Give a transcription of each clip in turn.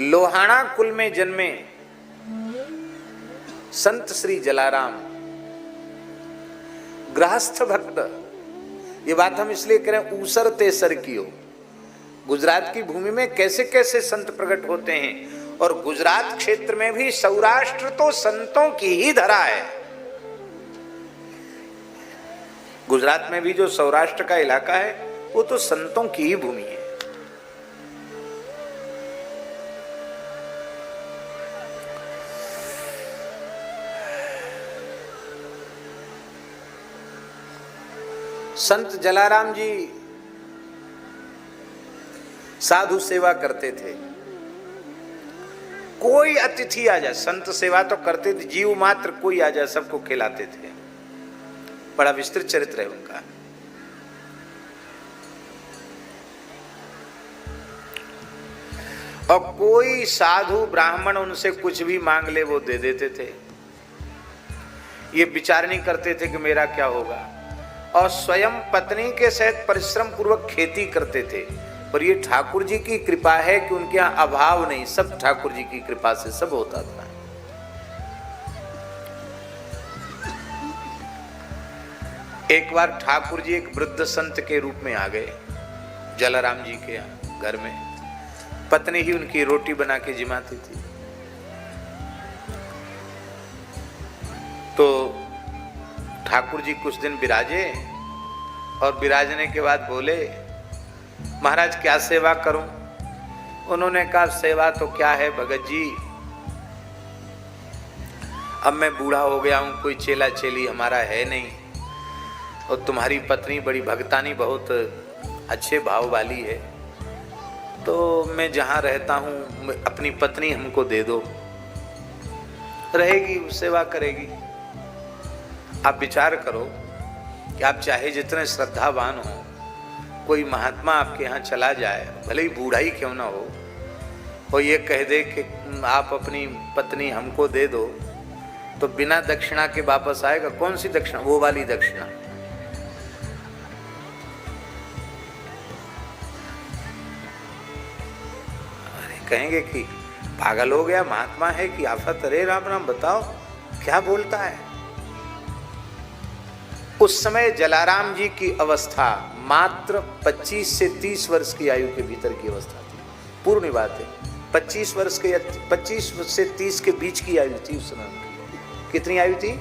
लोहाना कुल में जन्मे संत श्री जलाराम, गृहस्थ भक्त। ये बात हम इसलिए करें, ऊसर तेसर की हो। गुजरात की भूमि में कैसे कैसे संत प्रकट होते हैं, और गुजरात क्षेत्र में भी, सौराष्ट्र तो संतों की ही धरा है। गुजरात में भी जो सौराष्ट्र का इलाका है वो तो संतों की ही भूमि है। संत जलाराम जी साधु सेवा करते थे। कोई अतिथि आ जाए, संत सेवा तो करते थे, जीव मात्र कोई आ जाए सबको खिलाते थे। बड़ा विस्तृत चरित्र है उनका। और कोई साधु ब्राह्मण उनसे कुछ भी मांग ले वो दे देते थे। ये विचार नहीं करते थे कि मेरा क्या होगा। और स्वयं पत्नी के सहित परिश्रम पूर्वक खेती करते थे। पर ये ठाकुर जी की कृपा है कि उनके यहाँ अभाव नहीं, सब ठाकुर जी की कृपा से सब होता था। एक बार ठाकुर जी एक वृद्ध संत के रूप में आ गए जलाराम जी के यहाँ घर में। पत्नी ही उनकी रोटी बना के जिमाती थी। तो ठाकुर जी कुछ दिन विराजे, और विराजने के बाद बोले, महाराज क्या सेवा करूं? उन्होंने कहा, सेवा तो क्या है भगत जी, अब मैं बूढ़ा हो गया हूं, कोई चेला चेली हमारा है नहीं, और तुम्हारी पत्नी बड़ी भगतानी, बहुत अच्छे भाव वाली है, तो मैं जहां रहता हूं अपनी पत्नी हमको दे दो, रहेगी, सेवा करेगी। आप विचार करो कि आप चाहे जितने श्रद्धावान हो, कोई महात्मा आपके यहाँ चला जाए, भले ही बूढ़ा ही क्यों ना हो, और ये कह दे कि आप अपनी पत्नी हमको दे दो, तो बिना दक्षिणा के वापस आएगा? कौन सी दक्षिणा? वो वाली दक्षिणा। अरे कहेंगे कि पागल हो गया, महात्मा है कि आफत। अरे राम राम, बताओ क्या बोलता है। उस समय जलाराम जी की अवस्था मात्र 25 से 30 वर्ष की आयु के भीतर की अवस्था थी। पूर्ण बात है, 25 से 30 के बीच की आयु थी उस समय। कितनी आयु थी?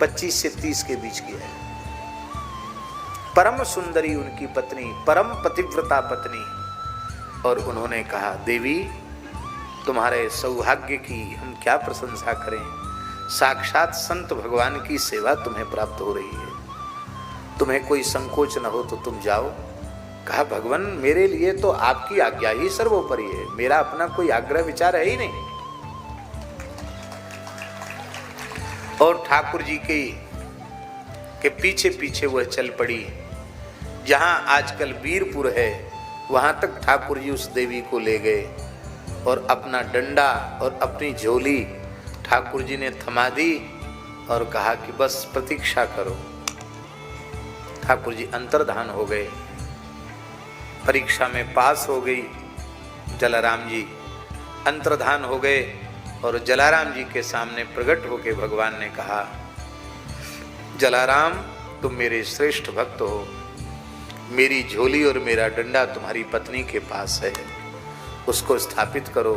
25 से 30 के बीच की आयु। परम सुंदरी उनकी पत्नी, परम पतिव्रता पत्नी। और उन्होंने कहा, देवी तुम्हारे सौभाग्य की हम क्या प्रशंसा करें, साक्षात संत भगवान की सेवा तुम्हें प्राप्त हो रही है, तुम्हें कोई संकोच न हो तो तुम जाओ। कहा, भगवान मेरे लिए तो आपकी आज्ञा ही सर्वोपरि है, मेरा अपना कोई आग्रह विचार है ही नहीं। और ठाकुर जी के पीछे पीछे वह चल पड़ी। जहां आजकल वीरपुर है वहां तक ठाकुर जी उस देवी को ले गए, और अपना डंडा और अपनी झोली ठाकुर जी ने थमा दी और कहा कि बस प्रतीक्षा करो। ठाकुर जी अंतर्धान हो गए, परीक्षा में पास हो गई जलाराम जी, अंतर्धान हो गए। और जलाराम जी के सामने प्रकट होकर भगवान ने कहा, जलाराम तुम मेरे श्रेष्ठ भक्त हो, मेरी झोली और मेरा डंडा तुम्हारी पत्नी के पास है, उसको स्थापित करो।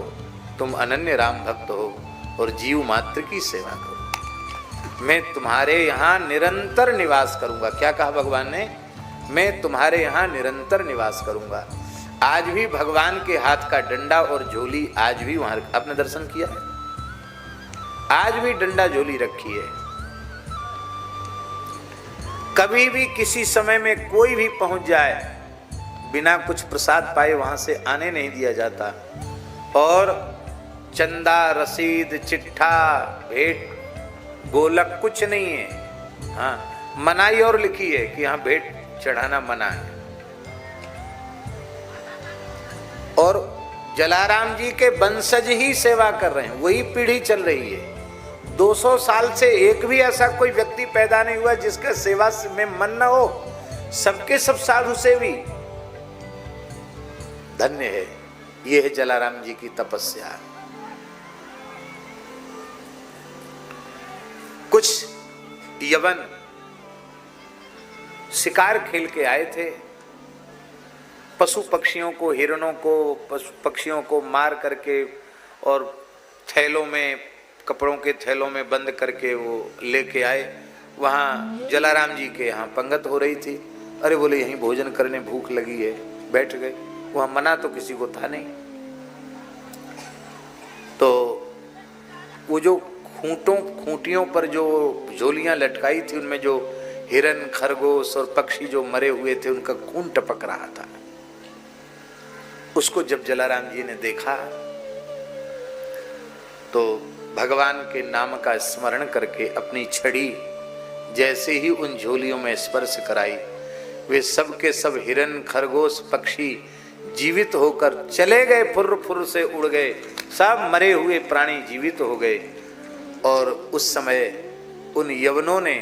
तुम अनन्य राम भक्त हो और जीव मात्र की सेवा करो। मैं तुम्हारे यहाँ निरंतर निवास करूंगा। क्या कहा भगवान ने? मैं तुम्हारे यहाँ निरंतर निवास करूंगा। आज भी भगवान के हाथ का डंडा और झोली आज भी वहां, आपने दर्शन किया है, आज भी डंडा झोली रखी है। कभी भी किसी समय में कोई भी पहुंच जाए, बिना कुछ प्रसाद पाए वहां से आने नहीं दिया जाता। और चंदा, रसीद, चिट्ठा, भेंट, गोलक कुछ नहीं है। हाँ, मनाही और लिखी है कि यहाँ भेंट चढ़ाना मना है। और जलाराम जी के वंशज ही सेवा कर रहे हैं, वही पीढ़ी चल रही है। 200 साल से एक भी ऐसा कोई व्यक्ति पैदा नहीं हुआ जिसका सेवा में मन न हो। सबके सब साधु सेवी, धन्य है। ये है जलाराम जी की तपस्या। कुछ यवन शिकार खेल के आए थे, पशु पक्षियों को, हिरणों को, पशु पक्षियों को मार करके और थैलों में, कपड़ों के थैलों में बंद करके वो लेके आए। वहाँ जलाराम जी के यहाँ पंगत हो रही थी। अरे बोले यहीं भोजन करने, भूख लगी है, बैठ गए। वहाँ मना तो किसी को था नहीं। तो वो जो खूंटियों पर जो झोलियां लटकाई थी, उनमें जो हिरन, खरगोश और पक्षी जो मरे हुए थे, उनका खून टपक रहा था। उसको जब जलाराम जी ने देखा तो भगवान के नाम का स्मरण करके अपनी छड़ी जैसे ही उन झोलियों में स्पर्श कराई, वे सब के सब हिरन, खरगोश, पक्षी जीवित होकर चले गए, फुर्र फुर्र से उड़ गए। सब मरे हुए प्राणी जीवित हो गए। और उस समय उन यवनों ने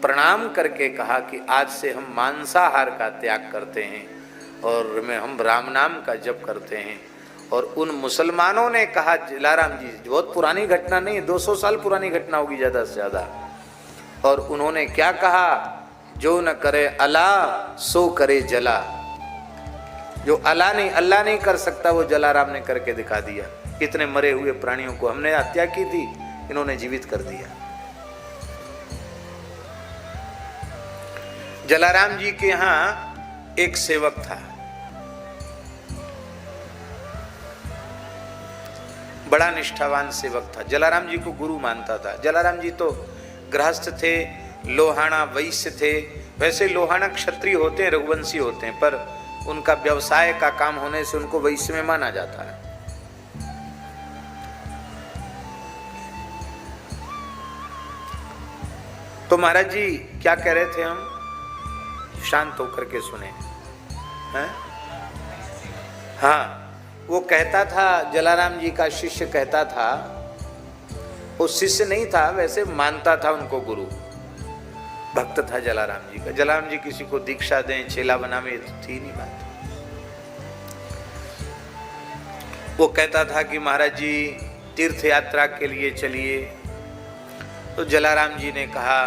प्रणाम करके कहा कि आज से हम मांसाहार का त्याग करते हैं और हम राम नाम का जप करते हैं। और उन मुसलमानों ने कहा, जलाराम जी, बहुत पुरानी घटना नहीं, 200 साल पुरानी घटना होगी ज़्यादा से ज़्यादा। और उन्होंने क्या कहा, जो न करे अल्लाह सो करे जला। जो अल्लाह नहीं कर सकता वो जलाराम ने करके दिखा दिया। इतने मरे हुए प्राणियों को हमने हत्या की थी, इन्होंने जीवित कर दिया। जलाराम जी के यहाँ एक सेवक था, बड़ा निष्ठावान सेवक था, जलाराम जी को गुरु मानता था। जलाराम जी तो गृहस्थ थे, लोहाना वैश्य थे। वैसे लोहाना क्षत्रिय होते हैं, रघुवंशी होते हैं, पर उनका व्यवसाय का काम होने से उनको वैश्य में माना जाता है। तो महाराज जी क्या कह रहे थे, हम शांत होकर के सुने हैं। हाँ, वो कहता था, जलाराम जी का शिष्य कहता था, वो शिष्य नहीं था, वैसे मानता था उनको गुरु, भक्त था जलाराम जी का। जलाराम जी किसी को दीक्षा दें, चेला बनावे, ये तो थी नहीं बात। वो कहता था कि महाराज जी तीर्थ यात्रा के लिए चलिए। तो जलाराम जी ने कहा,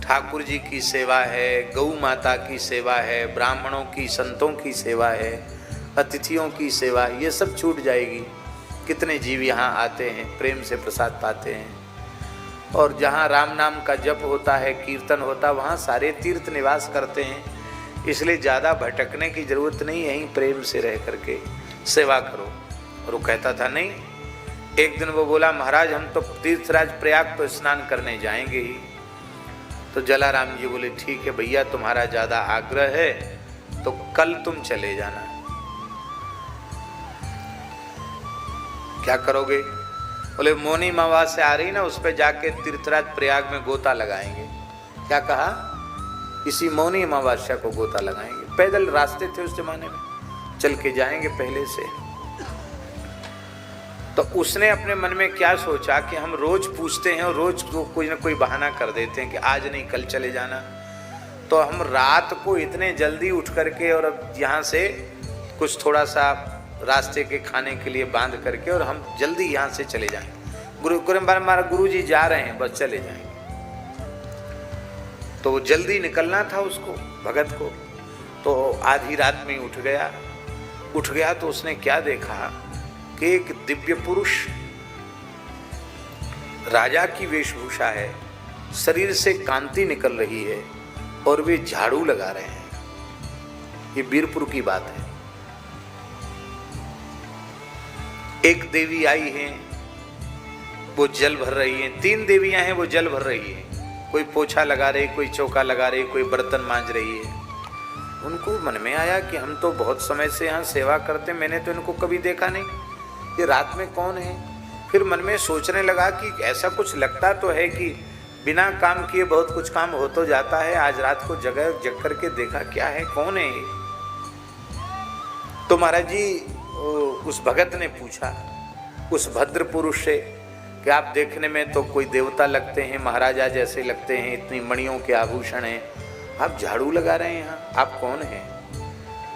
ठाकुर जी की सेवा है, गौ माता की सेवा है, ब्राह्मणों की, संतों की सेवा है, अतिथियों की सेवा, ये सब छूट जाएगी। कितने जीव यहाँ आते हैं, प्रेम से प्रसाद पाते हैं। और जहाँ राम नाम का जप होता है, कीर्तन होता है, वहाँ सारे तीर्थ निवास करते हैं। इसलिए ज़्यादा भटकने की जरूरत नहीं, यहीं प्रेम से रह करके सेवा करो। और वो कहता था नहीं। एक दिन वो बोला, महाराज हम तो तीर्थराज प्रयाग तो स्नान करने जाएंगे ही। तो जलाराम जी बोले, ठीक है भैया, तुम्हारा ज़्यादा आग्रह है तो कल तुम चले जाना। क्या करोगे? बोले मौनी अमावस्या आ रही ना, उस पर जाके तीर्थराज प्रयाग में गोता लगाएंगे। क्या कहा? इसी मौनी अमावस्या को गोता लगाएंगे। पैदल रास्ते थे उस जमाने में, चल के जाएंगे पहले से। तो उसने अपने मन में क्या सोचा कि हम रोज पूछते हैं और रोज तो कोई ना कोई बहाना कर देते हैं कि आज नहीं कल चले जाना। तो हम रात को इतने जल्दी उठ करके और अब यहाँ से कुछ थोड़ा सा रास्ते के खाने के लिए बांध करके और हम जल्दी यहाँ से चले जाएंगे। हमारा गुरु जी जा रहे हैं, बस चले जाएंगे। तो जल्दी निकलना था उसको, भगत को। तो आधी रात में उठ गया तो उसने क्या देखा कि एक दिव्य पुरुष, राजा की वेशभूषा है, शरीर से कांति निकल रही है और वे झाड़ू लगा रहे हैं। ये बीरपुर की बात है। एक देवी आई है, वो जल भर रही है। 3 देवियां हैं, वो जल भर रही है। कोई पोछा लगा रही, कोई चौका लगा रही, कोई बर्तन मांज रही है। उनको मन में आया कि हम तो बहुत समय से यहाँ सेवा करते, मैंने तो इनको कभी देखा नहीं, ये रात में कौन है? फिर मन में सोचने लगा कि ऐसा कुछ लगता तो है कि बिना काम किए बहुत कुछ काम हो तो जाता है। आज रात को जग करके देखा, क्या है, कौन है ये? तो महाराज जी उस भगत ने पूछा उस भद्र पुरुष से कि आप देखने में तो कोई देवता लगते हैं, महाराजा जैसे लगते हैं, इतनी मणियों के आभूषण हैं, आप झाड़ू लगा रहे हैं यहाँ, आप कौन हैं?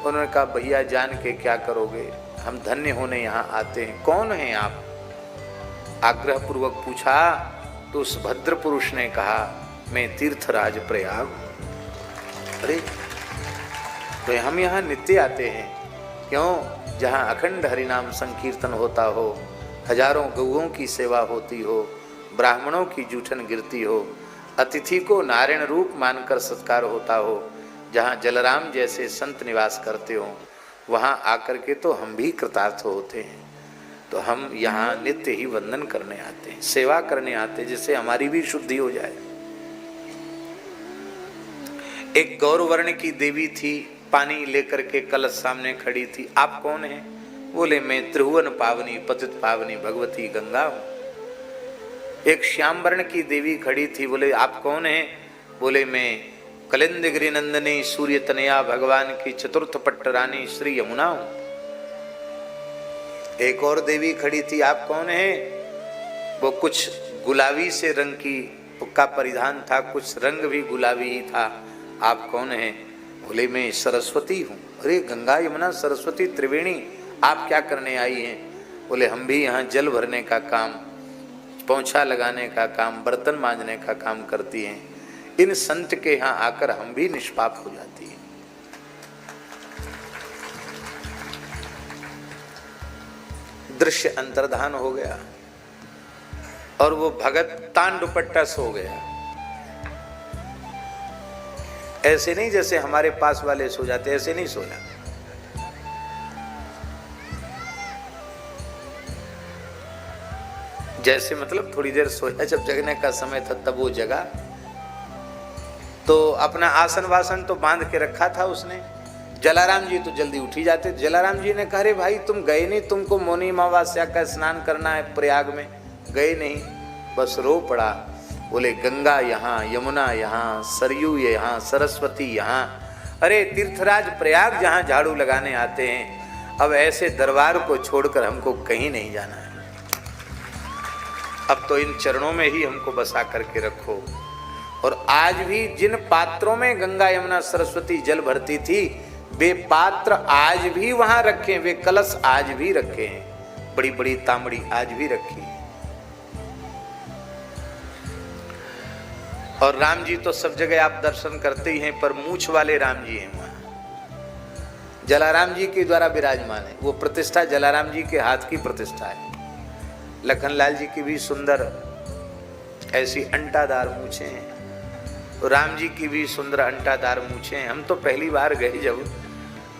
उन्होंने कहा, भैया जान के क्या करोगे, हम धन्य होने यहाँ आते हैं। कौन हैं आप? आग्रह पूर्वक पूछा तो उस भद्र पुरुष ने कहा, मैं तीर्थराज प्रयाग। अरे तो हम यहाँ नित्य आते हैं। क्यों? जहाँ अखंड हरिनाम संकीर्तन होता हो, हजारों गौओं की सेवा होती हो, ब्राह्मणों की जूठन गिरती हो, अतिथि को नारायण रूप मानकर सत्कार होता हो, जहाँ जलराम जैसे संत निवास करते हो, वहाँ आकर के तो हम भी कृतार्थ होते हैं। तो हम यहाँ नित्य ही वंदन करने आते हैं, सेवा करने आते हैं, जिससे हमारी भी शुद्धि हो जाए। एक गौरवर्ण की देवी थी, पानी लेकर के कलश सामने खड़ी थी। आप कौन हैं? बोले मैं त्रिभुवन पावनी पतित पावनी भगवती गंगा हूं। एक श्याम वर्ण की देवी खड़ी थी। बोले आप कौन हैं? बोले मैं कलिंद गिरि नंदनी सूर्य तनया भगवान की चतुर्थ पट्ट रानी श्री यमुना हूं। एक और देवी खड़ी थी। आप कौन हैं? वो कुछ गुलाबी से रंग की का परिधान था, कुछ रंग भी गुलाबी ही था। आप कौन हैं? बोले मैं सरस्वती हूँ। अरे गंगा यमुना सरस्वती त्रिवेणी, आप क्या करने आई हैं? बोले हम भी यहाँ जल भरने का काम, पोंछा लगाने का काम, बर्तन मांजने का काम करती हैं। इन संत के यहाँ आकर हम भी निष्पाप हो जाती हैं। दृश्य अंतर्धान हो गया और वो भगत तान दुपट्टा सो गया। ऐसे नहीं जैसे हमारे पास वाले सो जाते, ऐसे नहीं सोया। जैसे मतलब थोड़ी देर सोया, जब जगने का समय था तब वो जगा। तो अपना आसन वासन तो बांध के रखा था उसने। जलाराम जी तो जल्दी उठ ही जाते। जलाराम जी ने कहा, अरे भाई तुम गए नहीं, तुमको मौनी अमावस्या का स्नान करना है प्रयाग में, गए नहीं? बस रो पड़ा। बोले गंगा यहाँ, यमुना यहाँ, सरयू यहाँ, सरस्वती यहाँ। अरे तीर्थराज प्रयाग जहाँ झाड़ू लगाने आते हैं, अब ऐसे दरबार को छोड़कर हमको कहीं नहीं जाना है। अब तो इन चरणों में ही हमको बसा करके रखो। और आज भी जिन पात्रों में गंगा यमुना सरस्वती जल भरती थी, वे पात्र आज भी वहां रखे, वे कलश आज भी रखे हैं, बड़ी बड़ी तांबड़ी आज भी रखी है। और राम जी तो सब जगह आप दर्शन करते ही हैं, पर मूछ वाले राम जी हैं वहां। जलाराम जी के द्वारा विराजमान है। वो प्रतिष्ठा जलाराम जी के हाथ की प्रतिष्ठा है। लखनलाल जी की भी सुंदर ऐसी अंटादार मूछें हैं, राम जी की भी सुंदर अंटादार मूछें हैं। हम तो पहली बार गए जब,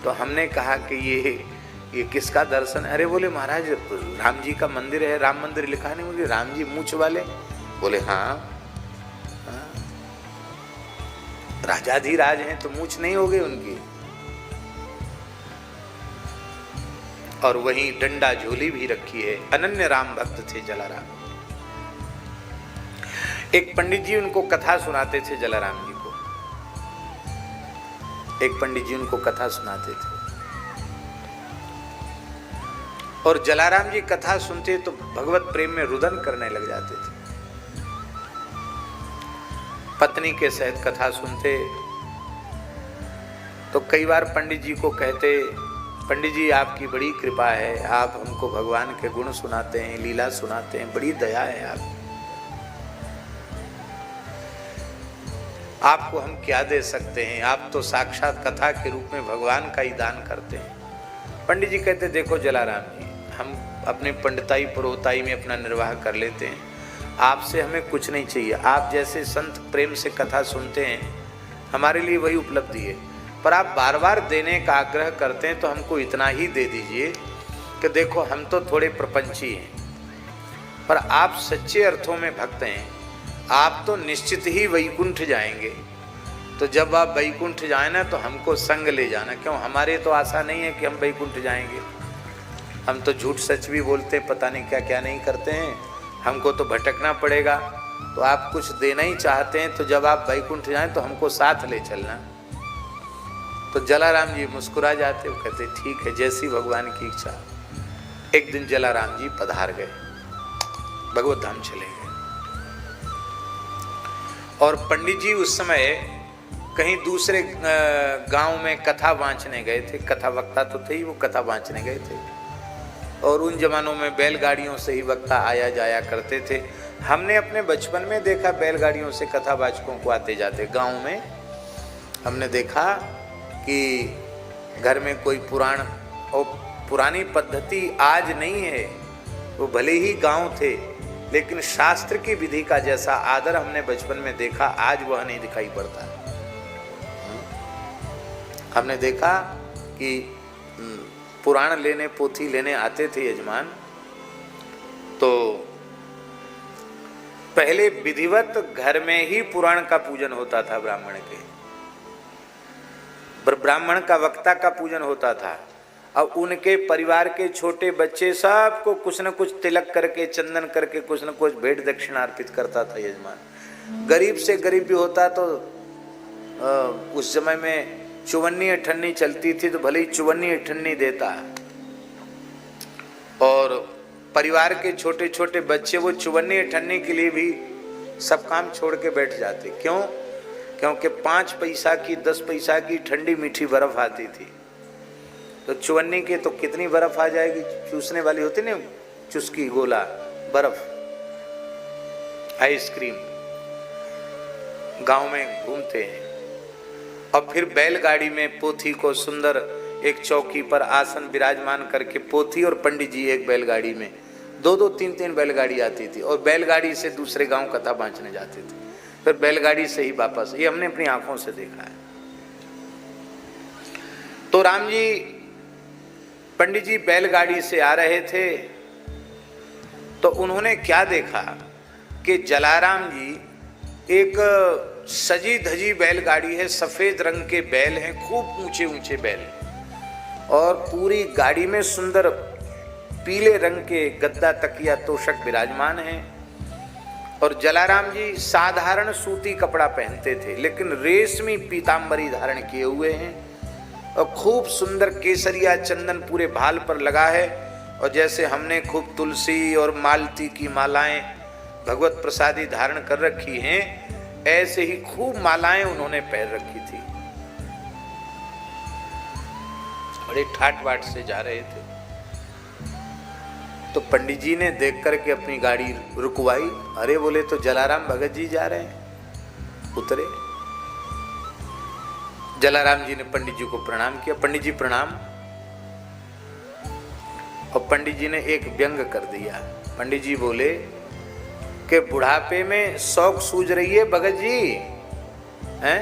तो हमने कहा कि ये किसका दर्शन? अरे बोले महाराज राम जी का मंदिर है, राम मंदिर लिखा नहीं। बोले राम जी मूछ वाले? बोले हाँ, राजाधिराज हैं तो मूछ नहीं हो गई उनकी। और वहीं डंडा झोली भी रखी है। अनन्य राम भक्त थे जलाराम। एक पंडित जी उनको कथा सुनाते थे जलाराम जी को। एक पंडित जी उनको कथा सुनाते थे और जलाराम जी कथा सुनते तो भगवत प्रेम में रुदन करने लग जाते थे। पत्नी के सहित कथा सुनते तो कई बार पंडित जी को कहते, पंडित जी आपकी बड़ी कृपा है, आप हमको भगवान के गुण सुनाते हैं, लीला सुनाते हैं, बड़ी दया है आपको हम क्या दे सकते हैं? आप तो साक्षात कथा के रूप में भगवान का ही दान करते हैं। पंडित जी कहते, देखो जलाराम जी, हम अपने पंडिताई पुरोहिताई में अपना निर्वाह कर लेते हैं, आपसे हमें कुछ नहीं चाहिए। आप जैसे संत प्रेम से कथा सुनते हैं, हमारे लिए वही उपलब्धि है। पर आप बार बार देने का आग्रह करते हैं तो हमको इतना ही दे दीजिए कि देखो हम तो थोड़े प्रपंची हैं, पर आप सच्चे अर्थों में भक्त हैं। आप तो निश्चित ही वैकुंठ जाएंगे, तो जब आप वैकुंठ जाए ना तो हमको संग ले जाना। क्यों? हमारे तो आशा नहीं है कि हम वैकुंठ जाएंगे। हम तो झूठ सच भी बोलते, पता नहीं क्या क्या नहीं करते हैं, हमको तो भटकना पड़ेगा। तो आप कुछ देना ही चाहते हैं, तो जब आप वैकुंठ जाएं तो हमको साथ ले चलना। तो जलाराम जी मुस्कुरा जाते, वो कहते ठीक है, जैसी भगवान की इच्छा। एक दिन जलाराम जी पधार गए, भगवत धाम चले गए। और पंडित जी उस समय कहीं दूसरे गांव में कथा वांचने गए थे। कथा वक्ता तो थे ही, वो कथा वांचने गए थे। और उन जमानों में बैलगाड़ियों से ही वक्ता आया जाया करते थे। हमने अपने बचपन में देखा बैलगाड़ियों से कथावाचकों को आते जाते। गांव में हमने देखा कि घर में कोई पुराण और पुरानी पद्धति आज नहीं है, वो भले ही गांव थे लेकिन शास्त्र की विधि का जैसा आदर हमने बचपन में देखा आज वह नहीं दिखाई पड़ता। हमने देखा कि पुराण लेने पोथी लेने आते थे यजमान, तो पहले विधिवत घर में ही पुराण का पूजन होता था। ब्राह्मण का वक्ता का पूजन होता था। अब उनके परिवार के छोटे बच्चे सबको कुछ न कुछ तिलक करके चंदन करके कुछ न कुछ भेंट दक्षिणा अर्पित करता था यजमान। गरीब से गरीब भी होता तो उस समय में चुवन्नी अठन्नी चलती थी तो भले ही चुवन्नी अठन्नी देता, और परिवार के छोटे छोटे बच्चे वो चुवन्नी अठन्नी के लिए भी सब काम छोड़ के बैठ जाते। क्यों? क्योंकि 5 पैसा की 10 पैसा की ठंडी मीठी बर्फ आती थी, तो चुवन्नी के तो कितनी बर्फ आ जाएगी, चूसने वाली होती ना चुस्की गोला बर्फ आइसक्रीम। गांव में घूमते हैं और फिर बैलगाड़ी में पोथी को सुंदर एक चौकी पर आसन विराजमान करके पोथी और पंडित जी एक बैलगाड़ी में 2-2 3-3 बैलगाड़ी आती थी और बैलगाड़ी से दूसरे गांव कथा बांचने जाते थे, फिर बैलगाड़ी से ही वापस। ये हमने अपनी आंखों से देखा है। तो राम जी पंडित जी बैलगाड़ी से आ रहे थे तो उन्होंने क्या देखा कि जलाराम जी एक सजी धजी बैलगाड़ी है, सफेद रंग के बैल हैं, खूब ऊंचे ऊंचे बैल, और पूरी गाड़ी में सुंदर पीले रंग के गद्दा तकिया तोशक विराजमान हैं। और जलाराम जी साधारण सूती कपड़ा पहनते थे लेकिन रेशमी पीतांबरी धारण किए हुए हैं और खूब सुंदर केसरिया चंदन पूरे भाल पर लगा है। और जैसे हमने खूब तुलसी और मालती की मालाएं भगवत प्रसादी धारण कर रखी हैं, ऐसे ही खूब मालाएं उन्होंने पहन रखी थी। बड़े ठाट बाट से जा रहे थे तो पंडित जी ने देख करके अपनी गाड़ी रुकवाई। अरे बोले तो जलाराम भगत जी जा रहे हैं। उतरे, जलाराम जी ने पंडित जी को प्रणाम किया। पंडित जी प्रणाम। और पंडित जी ने एक व्यंग कर दिया। पंडित जी बोले कि बुढ़ापे में शौक सूझ रही है भगत जी, हैं?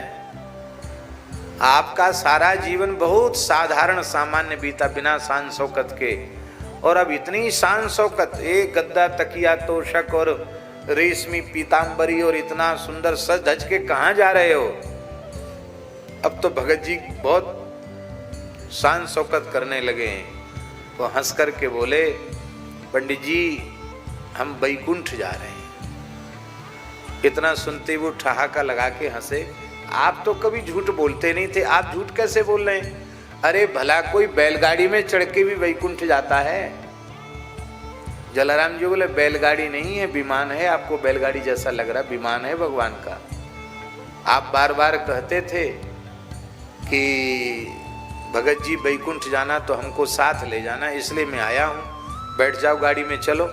आपका सारा जीवन बहुत साधारण सामान्य बीता बिना शान शौकत के, और अब इतनी शान शौकत, एक गद्दा तकिया तोशक और रेशमी पीतांबरी और इतना सुंदर सज धज के कहाँ जा रहे हो? अब तो भगत जी बहुत शान शौकत करने लगे हैं। तो हंस करके बोले, पंडित जी हम बैकुंठ जा रहे हैं। इतना सुनते वो ठहाका लगा के हंसे। आप तो कभी झूठ बोलते नहीं थे, आप झूठ कैसे बोल रहे हैं? अरे भला कोई बैलगाड़ी में चढ़ के भी वैकुंठ जाता है? जलाराम जी बोले बैलगाड़ी नहीं है, विमान है। आपको बैलगाड़ी जैसा लग रहा, विमान है भगवान का। आप बार बार कहते थे कि भगत जी वैकुंठ जाना तो हमको साथ ले जाना, इसलिए मैं आया हूं, बैठ जाओ गाड़ी में चलो।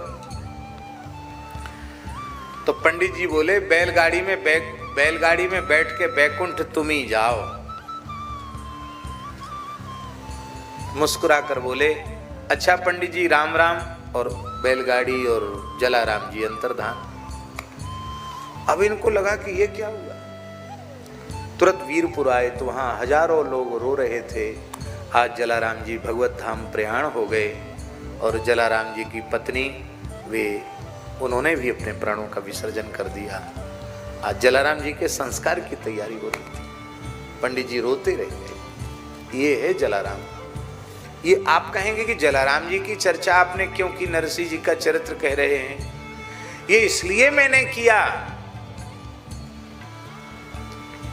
तो पंडित जी बोले बैलगाड़ी में बैठ के बैकुंठ तुम ही जाओ। मुस्कुरा कर बोले, अच्छा पंडित जी राम राम। और बैलगाड़ी और जलाराम जी अंतर्धान। अब इनको लगा कि ये क्या हुआ। तुरंत वीरपुर आए तो वहां हजारों लोग रो रहे थे। आज जलाराम जी भगवत धाम प्रयाण हो गए और जलाराम जी की पत्नी उन्होंने भी अपने प्राणों का विसर्जन कर दिया। आज जलाराम जी के संस्कार की तैयारी हो रही थी। पंडित जी रोते रह गए। ये है जलाराम। ये आप कहेंगे कि जलाराम जी की चर्चा आपने क्यों की, नरसिंह जी का चरित्र कह रहे हैं? ये इसलिए मैंने किया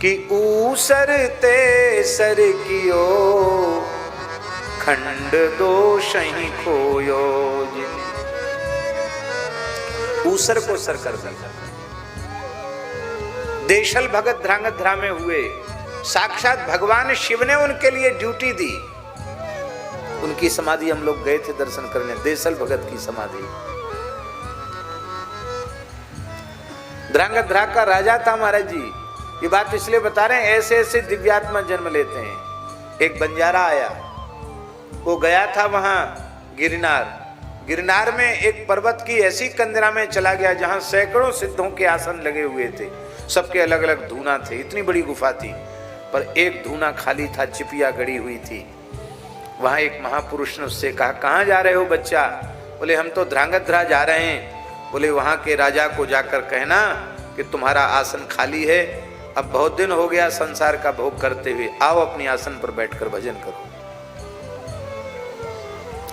कि ऊसर ते सर कियो खंड दोष ही खोयो। ऊसर को सर कर दिया। देशल भगत ध्रांगध्रा में हुए, साक्षात भगवान शिव ने उनके लिए ड्यूटी दी। उनकी समाधि हम लोग गए थे दर्शन करने, देसल भगत की समाधि। ध्रांगध्रा का राजा था महाराज जी। ये बात इसलिए बता रहे हैं, ऐसे ऐसे दिव्यात्मा जन्म लेते हैं। एक बंजारा आया, वो गया था वहां गिरनार में एक पर्वत की ऐसी कंदरा में चला गया जहां सैकड़ों सिद्धों के आसन लगे हुए थे, सबके अलग अलग धूना थे, इतनी बड़ी गुफा थी, पर एक धूना खाली था, चिपिया गड़ी हुई थी। वहां एक महापुरुष ने उससे कहा, कहाँ जा रहे हो बच्चा? बोले हम तो ध्रांगध्रा जा रहे हैं। बोले वहां के राजा को जाकर कहना कि तुम्हारा आसन खाली है, अब बहुत दिन हो गया संसार का भोग करते हुए, आओ अपनी आसन पर बैठकर भजन करो।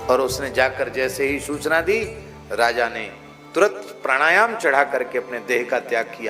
और उसने जाकर जैसे ही सूचना दी, राजा ने तुरंत प्राणायाम चढ़ा करके अपने देह का त्याग किया।